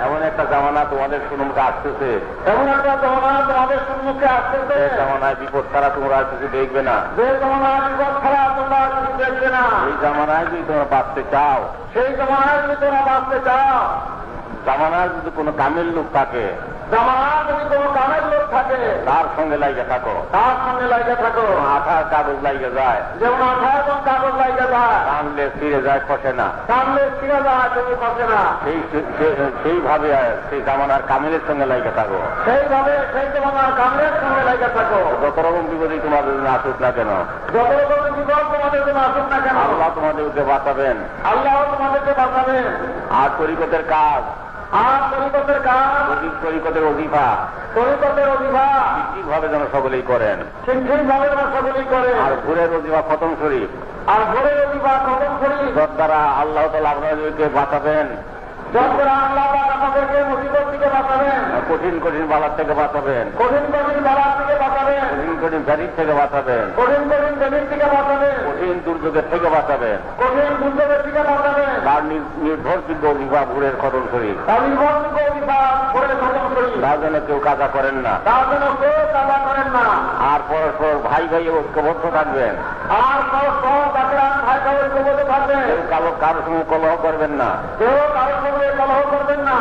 এমন একটা জামানা তোমাদের সম্মুখে আসতেছে, এমন একটা জামানা তোমাদের সম্মুখে আসতেছে, যে জামানায় বিপদ ছাড়া তোমরা আর কিছু দেখবে না। যে জামানায় বিপদ ছাড়া তোমরা আর কিছু দেখবে না। এই জামানায় যদি তোমরা বাঁচতে চাও, সেই জামানায় যদি তোমরা বাঁচতে চাও, জামানার যদি কোনো কামেল লোক থাকে, জামানার যদি কোনো কামের লোক থাকে, তার সঙ্গে লাইগে থাকো। তার সঙ্গে লাগে থাকো। আঠার কাগজ লাইগে যায়, যেমন 18 কাগজ লাগে যায়, টানলে ফিরে যায়, খসে না। সামনে ছিঁড়ে যায়, তুমি খসে না। সেইভাবে সেই জামানার কামেলের সঙ্গে লাইগে থাকো। সেইভাবে সেই জামানার কামের সঙ্গে লাগে থাকো। যত রকম বিপদই তোমাদের জন্য আসুক না কেন, যত রকম বিপদ তোমাদের জন্য আসুক না কেন, আল্লাহ তোমাদেরকে বাঁচাবেন। আল্লাহ তোমাদেরকে বাঁচাবেন। আর তরিকতের কাজ, আর তরিকতের কাজ, তরিকতের অধিফা তরিকতের অভিভাব ঠিকভাবে যেন সকলেই করেন। ঠিকভাবে সকলেই করে। আর ভোরের অধিফা খতম শরীফ, আর ভোরের অভিভাব খতম করি, যার দ্বারা আল্লাহ তাআলা আপনাদেরকে বাঁচাবেন, যারা আল্লাহ আমাদেরকে মুসিবত থেকে বাঁচাবেন, কঠিন কঠিন বালার থেকে বাঁচাবেন, কঠিন কঠিন বালার থেকে বাঁচাবেন, কঠিন কঠিন ব্যাধির থেকে বাঁচাবেন, কঠিন কঠিন জমির থেকে বাঁচাবেন, কঠিন দুর্যোগের থেকে বাঁচাবেন। কঠিন দুর্যোগের থেকে বাঁচাবেন। তার নির্ভরযোগ্য অভিভাব ভোরের খতম শরীফ, তার নির্ভরযোগ্য অভিভাব ভোরের খতম করি, তার জন্য কেউ কাজা করেন না। তার জন্য কেউ কাজা করেন না। আর পরস্পর ভাই ভাই ঐক্যবদ্ধ থাকবেন, আর পরস্পর তাছাড়া ভাই ভাই ঐক্যবদ্ধ থাকবেন। কেউ কারোর সঙ্গে কলহ করবেন না। কেউ কারোর সঙ্গে কলহ করবেন না।